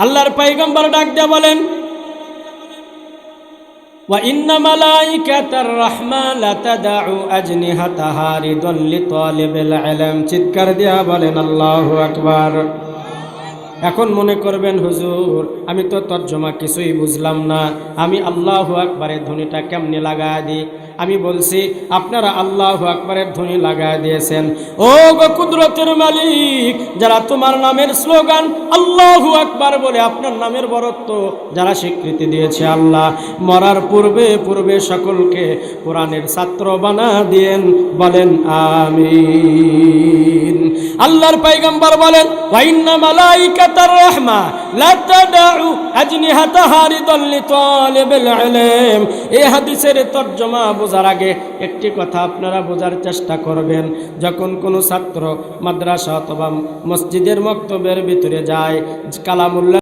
আল্লাহর পয়গম্বর ডাক দিয়ে বলেন, ওয়া ইন্না মালাইকাতার রাহমান লাতাদউ আজনিহাতাহা রিদান লিতালিবিল ইলম। চিৎকার দিয়া বলেন আল্লাহু আকবার। এখন মনে করবেন হুজুর আমি তো তর্জমা কিছুই বুঝলাম না, আমি আল্লাহু আকবারের ধ্বনিটা কেমনে লাগায় দিই? আমি বলছি আপনারা আল্লাহু আকবারের ধ্বনি লাগায় দিয়েছেন। ও গো কুদরতের মালিক, যারা তোমার নামের স্লোগান আল্লাহু আকবার বলে আপনার নামের বরত্ব যারা স্বীকৃতি দিয়েছে, আল্লাহ মরার পূর্বে সকলকে কোরআনের ছাত্র বানা দিয়েন, বলেন আমিন। আল্লাহর পয়গম্বর বলেন, ওয়া ইন্না মালাইকাতার রাহমা লা তাদউ আজনিহাতাহা রিদান লিতালিবিল ইলম। এই হাদিসের তরজমা বোঝার আগে একটি কথা আপনারা বোঝার চেষ্টা করবেন। যখন কোনো ছাত্র মাদ্রাসা অথবা মসজিদের মক্তবের ভিতরে যায়, কালামুল্লাহ